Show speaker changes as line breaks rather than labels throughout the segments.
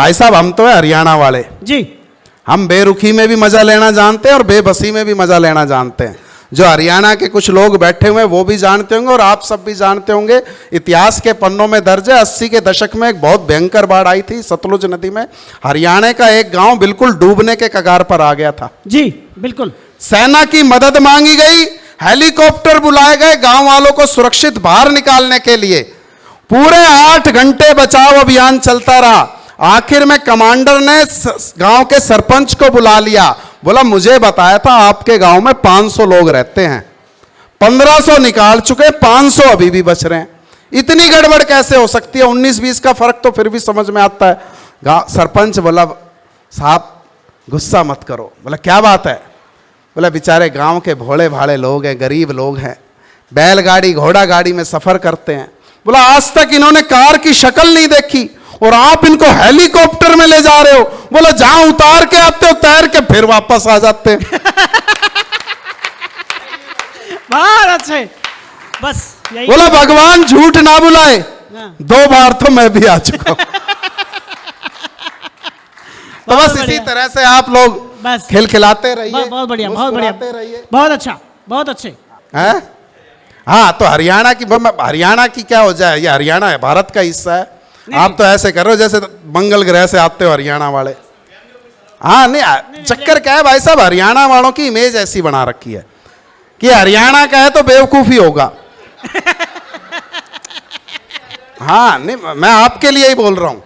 भाई साहब हम तो है हरियाणा वाले
जी।
हम बेरुखी में भी मजा लेना जानते हैं और बेबसी में भी मजा लेना जानते हैं। जो हरियाणा के कुछ लोग बैठे हुए हैं वो भी जानते होंगे और आप सब भी जानते होंगे। इतिहास के पन्नों में दर्ज है 80 के दशक में एक बहुत भयंकर बाढ़ आई थी सतलुज नदी में। हरियाणा का एक गांव बिल्कुल डूबने के कगार पर आ गया था।
जी बिल्कुल।
सेना की मदद मांगी गई, हेलीकॉप्टर बुलाए गए गांव वालों को सुरक्षित बाहर निकालने के लिए। पूरे 8 घंटे बचाव अभियान चलता रहा। आखिर में कमांडर ने गांव के सरपंच को बुला लिया। बोला मुझे बताया था आपके गांव में 500 लोग रहते हैं, 1500 निकाल चुके, 500 अभी भी बच रहे हैं। इतनी गड़बड़ कैसे हो सकती है? 19-20 का फर्क तो फिर भी समझ में आता है। सरपंच बोला साहब गुस्सा मत करो। बोला क्या बात है? बोला बेचारे गांव के भोले भाले लोग हैं, गरीब लोग हैं, बैलगाड़ी घोड़ा गाड़ी में सफर करते हैं। बोला आज तक इन्होंने कार की शक्ल नहीं देखी और आप इनको हेलीकॉप्टर में ले जा रहे हो। बोला जहां उतार के आते हो तैर के फिर वापस आ जाते हैं।
बहुत अच्छे, बस यही।
बोला भगवान झूठ ना बुलाए, 2 बार तो मैं भी आ चुका हूं। तो बस इसी तरह से आप लोग
बस
खिलखिलाते रहिए।
बहुत बढ़िया, बहुत बढ़िया, बहुत अच्छा, बहुत अच्छे
हैं? हाँ तो हरियाणा की क्या हो जाए, ये हरियाणा है, भारत का हिस्सा है। आप तो ऐसे कर रहे हो जैसे मंगल ग्रह से आते हो हरियाणा वाले। हाँ नहीं चक्कर क्या है भाई साहब, हरियाणा वालों की इमेज ऐसी बना रखी है कि हरियाणा का है तो बेवकूफी होगा। हाँ नहीं मैं आपके लिए ही बोल रहा हूं।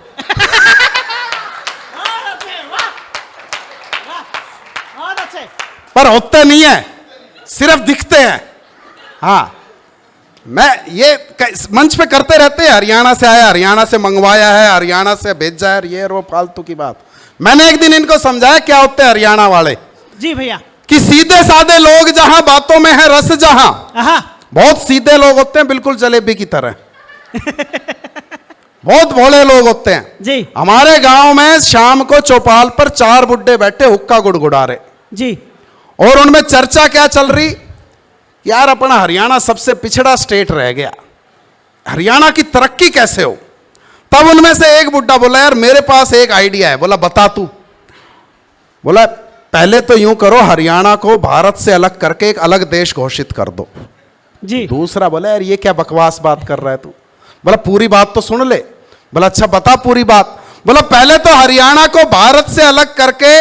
पर होते नहीं है, सिर्फ दिखते हैं। हाँ मैं ये मंच पे करते रहते हैं, हरियाणा से आया, हरियाणा से मंगवाया है, हरियाणा से भेजा है, ये वो फालतू की बात। मैंने एक दिन इनको समझाया क्या होते हैं हरियाणा वाले।
जी भैया।
कि सीधे साधे लोग जहां बातों में है रस जहां। बहुत सीधे लोग होते हैं, बिल्कुल जलेबी की तरह। बहुत भोले लोग होते हैं
जी।
हमारे गांव में शाम को चौपाल पर 4 बुड्ढे बैठे हुक्का गुड़गुड़ा रहे
जी।
और उनमें चर्चा क्या चल रही, यार अपना हरियाणा सबसे पिछड़ा स्टेट रह गया, हरियाणा की तरक्की कैसे हो। तब उनमें से एक बुड्ढा बोला यार मेरे पास एक आइडिया है। बोला बता तू। बोला पहले तो यूं करो, हरियाणा को भारत से अलग करके एक अलग देश घोषित कर दो
जी।
दूसरा बोला यार ये क्या बकवास बात कर रहा है तू। बोला पूरी बात तो सुन ले। बोला अच्छा बता पूरी बात। बोला पहले तो हरियाणा को भारत से अलग करके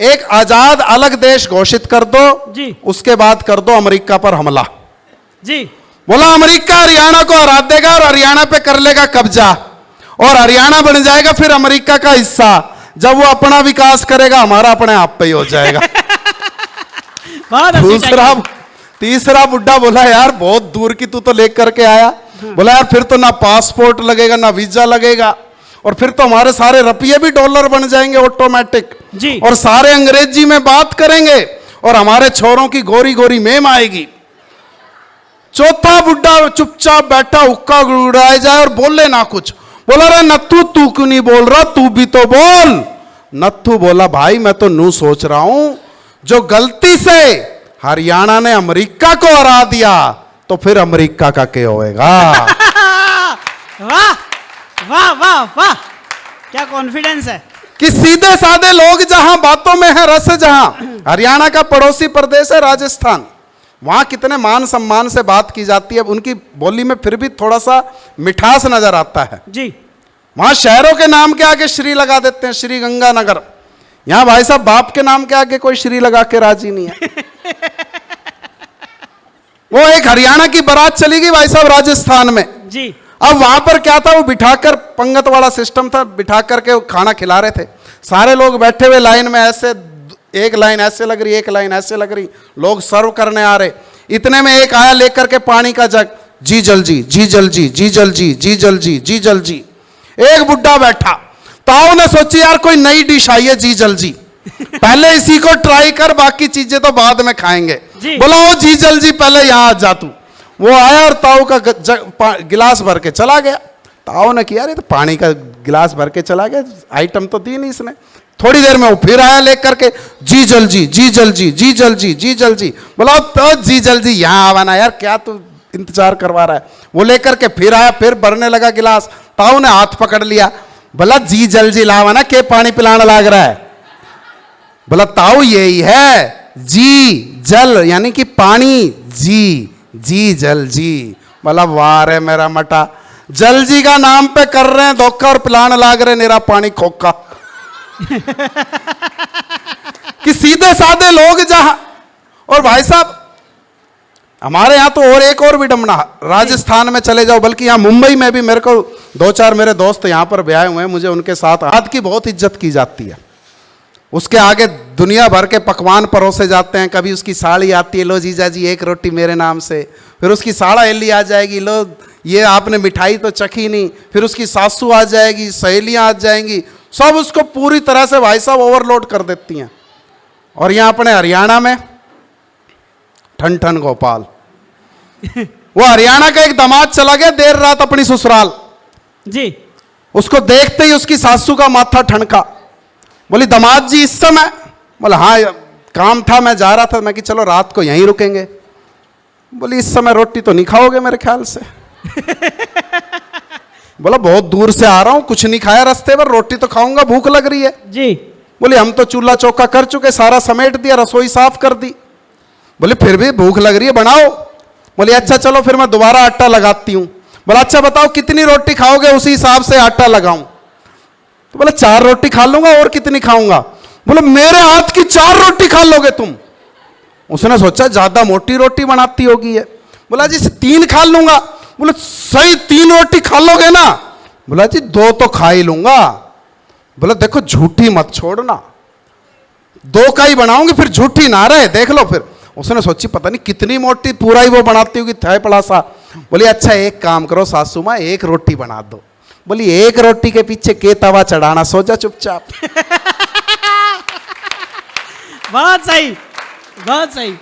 एक आजाद अलग देश घोषित कर दो
जी।
उसके बाद कर दो अमेरिका पर हमला
जी।
बोला अमेरिका हरियाणा को हरा देगा और हरियाणा पे कर लेगा कब्जा और हरियाणा बन जाएगा फिर अमेरिका का हिस्सा। जब वो अपना विकास करेगा हमारा अपने आप पे ही हो जाएगा। तीसरा बुड्ढा बोला यार बहुत दूर की तू तो लेकर के आया। बोला यार फिर तो ना पासपोर्ट लगेगा ना वीजा लगेगा और फिर तो हमारे सारे रुपये भी डॉलर बन जाएंगे ऑटोमेटिक
जी।
और सारे अंग्रेजी में बात करेंगे और हमारे छोरों की गोरी गोरी मेम आएगी। चौथा बुड्ढा चुपचाप बैठा हुक्का गुड़ाए जाए और बोले ना कुछ। बोला रे नत्थू तू क्यों नहीं बोल रहा, तू भी तो बोल। नत्थू बोला भाई मैं तो नू सोच रहा हूं जो गलती से हरियाणा ने अमेरिका को हरा दिया तो फिर अमेरिका का क्या होएगा।
वाह वाह वाह वाह, क्या कॉन्फिडेंस है
कि सीधे साधे लोग जहां बातों में है रस जहां। हरियाणा का पड़ोसी प्रदेश है राजस्थान, वहां कितने मान सम्मान से बात की जाती है, उनकी बोली में फिर भी थोड़ा सा मिठास नजर आता है
जी। वहां
शहरों के नाम के आगे श्री लगा देते हैं, श्री गंगानगर। यहां भाई साहब बाप के नाम के आगे कोई श्री लगा के राजी नहीं है। वो एक हरियाणा की बारात चली गई भाई साहब राजस्थान में
जी।
अब वहां पर क्या था, वो बिठाकर पंगत वाला सिस्टम था, बिठा करके वो खाना खिला रहे थे। सारे लोग बैठे हुए लाइन में ऐसे, एक लाइन ऐसे लग रही, एक लाइन ऐसे लग रही, लोग सर्व करने आ रहे। इतने में एक आया लेकर के पानी का जग, जी जल जी, जी जल जी, जी जल जी, जी जल जी, जी जल जी। एक बुड्ढा बैठा, ताऊ ने सोची यार कोई नई डिश आई है जी जल जी, पहले इसी को ट्राई कर, बाकी चीजें तो बाद में खाएंगे। बोला ओ जी जल जी पहले यहां आ जा तू। वो आया और ताऊ का गिलास भर के चला गया। ताऊ ने किया, अरे तो पानी का गिलास भर के चला गया, आइटम तो दी नहीं इसने। थोड़ी देर में वो फिर आया लेकर के, जी जल जी, जी जल जी, जी जल जी, जी जल जी। बोला तो जी जल जी यहाँ आवाना यार, क्या तू इंतजार करवा रहा है। वो लेकर के फिर आया, फिर भरने लगा गिलास। ताऊ ने हाथ पकड़ लिया, बोला जी जल जी लावा ना के पानी पिलाने लाग रहा है। बोला ताऊ यही है जी जल यानी कि पानी, जी जल जी। बोला वाह रे मेरा मटा, जल जी का नाम पे कर रहे हैं धोखा और पिलाने लाग रहे मेरा पानी खोखा। कि सीधे साधे लोग जहां, और भाई साहब हमारे यहां तो और एक और विडंबना, राजस्थान में चले जाओ, बल्कि यहां मुंबई में भी मेरे को 2-4 मेरे दोस्त यहां पर ब्याह हुए हैं, मुझे उनके साथ हाथ की बहुत इज्जत की जाती है। उसके आगे दुनिया भर के पकवान परोसे जाते हैं। कभी उसकी साड़ी आती है, लो जीजा जी एक रोटी मेरे नाम से, फिर उसकी साड़ा एली आ जाएगी, लो ये आपने मिठाई तो चखी नहीं, फिर उसकी सासू आ जाएगी, सहेलियां आ जाएंगी, सब उसको पूरी तरह से भाई साहब ओवरलोड कर देती हैं। और यहां अपने हरियाणा में ठन ठन गोपाल, वो हरियाणा का एक दामाद चला गया देर रात अपनी ससुराल
जी।
उसको देखते ही उसकी सासू का माथा ठनका। बोली दामाद जी इस समय? बोला हाँ काम था मैं जा रहा था, मैं कि चलो रात को यहीं रुकेंगे। बोली इस समय रोटी तो नहीं खाओगे मेरे ख्याल से। बोला बहुत दूर से आ रहा हूं, कुछ नहीं खाया रास्ते पर, रोटी तो खाऊंगा, भूख लग रही है।
जी।
बोले हम तो चूल्हा चौका कर चुके, सारा समेट दिया, रसोई साफ कर दी। बोले फिर भी भूख लग रही है बनाओ। बोले अच्छा चलो फिर मैं दोबारा आटा लगाती हूं। बोला अच्छा बताओ कितनी रोटी खाओगे, उसी हिसाब से आटा लगाऊं। तो बोला 4 रोटी खा लूंगा, और कितनी खाऊंगा? बोले मेरे हाथ की 4 रोटी खा लोगे तुम। उसने सोचा ज्यादा मोटी रोटी बनाती होगी है। बोला जी 3 खा लूंगा। बोले सही 3 रोटी खा लोगे ना? बोला जी 2 तो खा ही लूंगा। बोला देखो झूठी मत छोड़ना, 2 का ही बनाऊंगी, फिर झूठी ना रहे, देख लो फिर। उसने सोची पता नहीं कितनी मोटी, पूरा ही वो बनाती होगी थे पड़ा सा। बोली अच्छा एक काम करो सासू माँ, 1 रोटी बना दो। बोली 1 रोटी के पीछे के तवा चढ़ाना, सो जा चुपचाप।
बहुत सही, बहुत सही।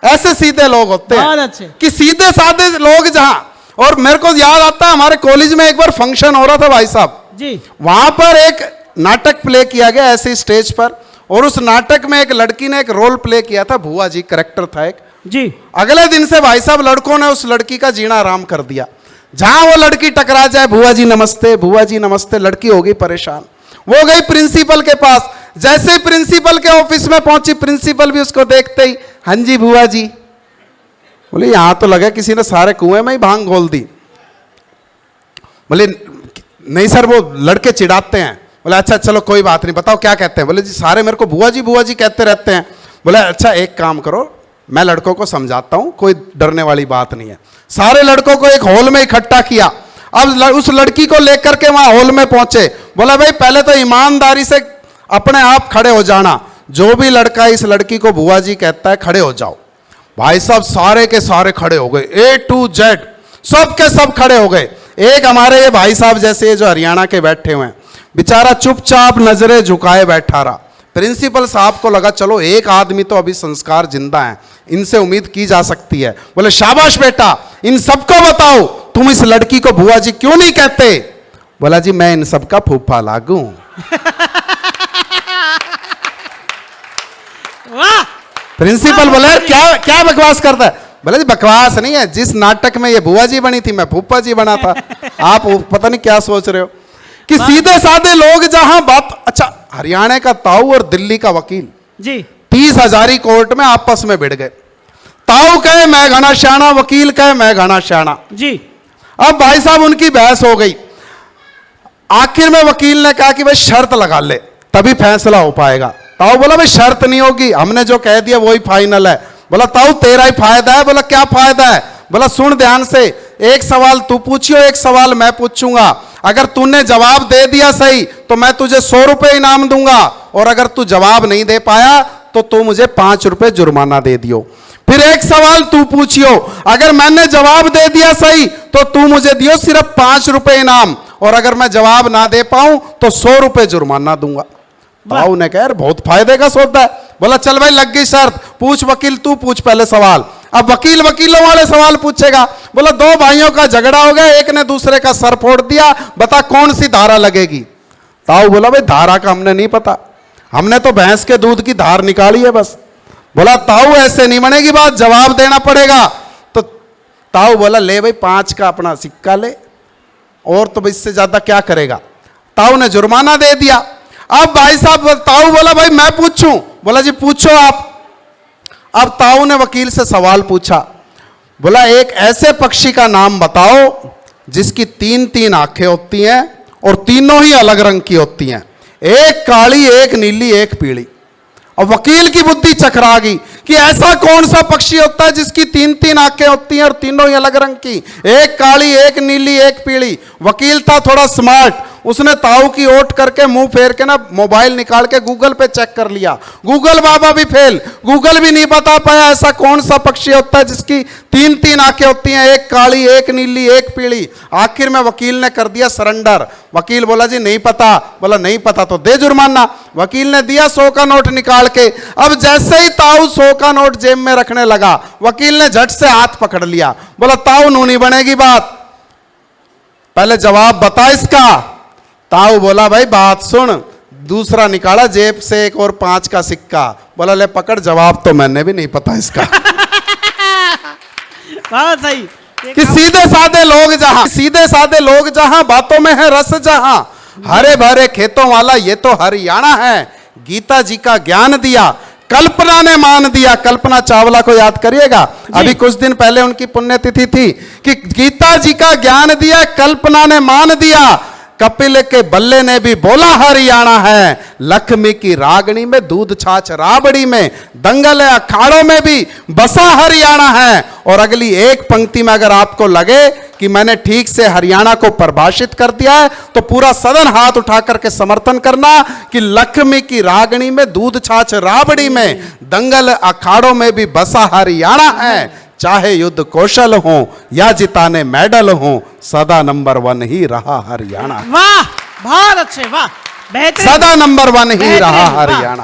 ऐसे सीधे लोग होते हैं,
बहुत अच्छे।
कि सीधे साधे लोग जहां। और मेरे को याद आता है हमारे कॉलेज में एक बार फंक्शन हो रहा था भाई साहब
जी।
वहां पर एक नाटक प्ले किया गया ऐसे स्टेज पर, और उस नाटक में एक लड़की ने एक रोल प्ले किया था, भुआ जी करेक्टर था एक
जी।
अगले दिन से भाई साहब लड़कों ने उस लड़की का जीना आराम कर दिया। जहां वो लड़की टकरा जाए भुआ जी नमस्ते, भुआ जी नमस्ते, लड़की हो गई परेशान। वो गई प्रिंसिपल के पास, जैसे ही प्रिंसिपल के ऑफिस में पहुंची, प्रिंसिपल भी उसको देखते ही हाँ जी भुआ जी। बोले यहां तो लगा किसी ने सारे कुएं में ही भांग घोल दी। बोले नहीं सर वो लड़के चिढ़ाते हैं। बोले अच्छा चलो कोई बात नहीं, बताओ क्या कहते हैं? बोले जी सारे मेरे को बुआ जी कहते रहते हैं। बोले अच्छा एक काम करो, मैं लड़कों को समझाता हूं, कोई डरने वाली बात नहीं है। सारे लड़कों को एक हॉल में इकट्ठा किया। अब उस लड़की को लेकर के वहां हॉल में पहुंचे। बोला भाई पहले तो ईमानदारी से अपने आप खड़े हो जाना, जो भी लड़का इस लड़की को बुआ जी कहता है खड़े हो जाओ। भाई साहब सारे के सारे खड़े हो गए, A to Z सब के सब खड़े हो गए। एक हमारे ये भाई साहब जैसे जो हरियाणा के बैठे हुए हैं, बेचारा चुपचाप नजरें झुकाए बैठा रहा। प्रिंसिपल साहब को लगा चलो एक आदमी तो अभी संस्कार जिंदा है, इनसे उम्मीद की जा सकती है। बोले शाबाश बेटा, इन सबको बताओ तुम इस लड़की को बुआ जी क्यों नहीं कहते? बोला जी मैं इन सबका फूफा लागू।
वाह।
प्रिंसिपल बोले क्या क्या बकवास करता है? बोले जी बकवास नहीं है, जिस नाटक में ये बुआ जी बनी थी मैं फूफा जी बना था। आप पता नहीं क्या सोच रहे हो कि सीधे साधे लोग जहां बात। अच्छा हरियाणा का ताऊ और दिल्ली का वकील
जी
30,000 कोर्ट में आपस में भिड़ गए। ताऊ कहे मैं घना श्याणा, वकील कहे मैं घना श्याणा।
जी।
अब भाई साहब उनकी बहस हो गई। आखिर में वकील ने कहा कि भाई शर्त लगा ले तभी फैसला हो पाएगा। ताऊ बोला भाई शर्त नहीं होगी, हमने जो कह दिया वही फाइनल है। बोला ताऊ तेरा ही फायदा है। बोला क्या फायदा है? बोला सुन ध्यान से, एक सवाल तू पूछियो, एक सवाल मैं पूछूंगा। अगर तूने जवाब दे दिया सही तो मैं तुझे 100 रुपए इनाम दूंगा, और अगर तू जवाब नहीं दे पाया तो तू मुझे 5 रुपए जुर्माना दे दियो। फिर एक सवाल तू पूछियो, अगर मैंने जवाब दे दिया सही तो तू मुझे दियो सिर्फ 5 रुपए इनाम, और अगर मैं जवाब ना दे पाऊं तो 100 रुपए जुर्माना दूंगा। ताऊ ने कहा यार बहुत फायदे का सौदा है। बोला चल भाई लग गई शर्त, पूछ वकील तू पूछ पहले सवाल। अब वकील वकीलों वाले सवाल पूछेगा। बोला 2 भाइयों का झगड़ा हो गया, एक ने दूसरे का सर फोड़ दिया, बता कौन सी धारा लगेगी? ताऊ बोला भाई धारा का हमने नहीं पता, हमने तो भैंस के दूध की धार निकाली है बस। बोला ताऊ ऐसे नहीं बनेगी बात, जवाब देना पड़ेगा। तो ताऊ बोला ले भाई 5 का अपना सिक्का ले, और तो इससे ज्यादा क्या करेगा? ताऊ ने जुर्माना दे दिया। अब भाई साहब ताऊ बोला भाई मैं पूछूं, बोला जी पूछो आप। अब ताऊ ने वकील से सवाल पूछा, बोला एक ऐसे पक्षी का नाम बताओ जिसकी 3-3 आंखें होती हैं और तीनों ही अलग रंग की होती हैं, एक काली, एक नीली, एक पीली। और वकील की बुद्धि चकरा गई कि ऐसा कौन सा पक्षी होता है जिसकी 3-3 आंखें होती हैं और तीनों ही अलग रंग की, एक काली, एक नीली, एक पीली। वकील था थोड़ा स्मार्ट, उसने ताऊ की ओट करके मुंह फेर के ना मोबाइल निकाल के गूगल पे चेक कर लिया। गूगल बाबा भी फेल, गूगल भी नहीं बता पाया ऐसा कौन सा पक्षी होता है जिसकी 3-3 आंखें होती हैं, एक काली, एक नीली, एक पीली। आखिर में वकील ने कर दिया सरेंडर। वकील बोला जी नहीं पता। बोला नहीं पता तो दे जुर्माना। वकील ने दिया 100 का नोट निकाल के। अब जैसे ही ताऊ 100 का नोट जेब में रखने लगा, वकील ने झट से हाथ पकड़ लिया। बोला ताऊ नूनी बनेगी बात, पहले जवाब बता इसका। ताऊ बोला भाई बात सुन। दूसरा निकाला जेब से एक और 5 का सिक्का। बोला ले पकड़, जवाब तो मैंने भी नहीं पता इसका।
बहुत सही।
कि सीधे साधे लोग जहां बातों में है रस जहां, हरे भरे खेतों वाला ये तो हरियाणा है। गीता जी का ज्ञान दिया, कल्पना ने मान दिया। कल्पना चावला को याद करिएगा, अभी कुछ दिन पहले उनकी पुण्यतिथि थी कि गीता जी का ज्ञान दिया, कल्पना ने मान दिया। कपिल के बल्ले ने भी बोला हरियाणा है। लक्ष्मी की रागनी में, दूध छाछ राबड़ी में, दंगल अखाड़ों में भी बसा हरियाणा है। और अगली एक पंक्ति में अगर आपको लगे कि मैंने ठीक से हरियाणा को परिभाषित कर दिया है तो पूरा सदन हाथ उठा करके समर्थन करना कि लक्ष्मी की रागनी में, दूध छाछ राबड़ी में, दंगल अखाड़ों में भी बसा हरियाणा है। चाहे युद्ध कौशल हो या जिताने मेडल हो, सदा नंबर 1 ही रहा हरियाणा।
वाह, बहुत अच्छे, वाह, बेहतरीन,
सदा नंबर 1 ही रहा
बेहतरीन, वाह।
हरियाणा।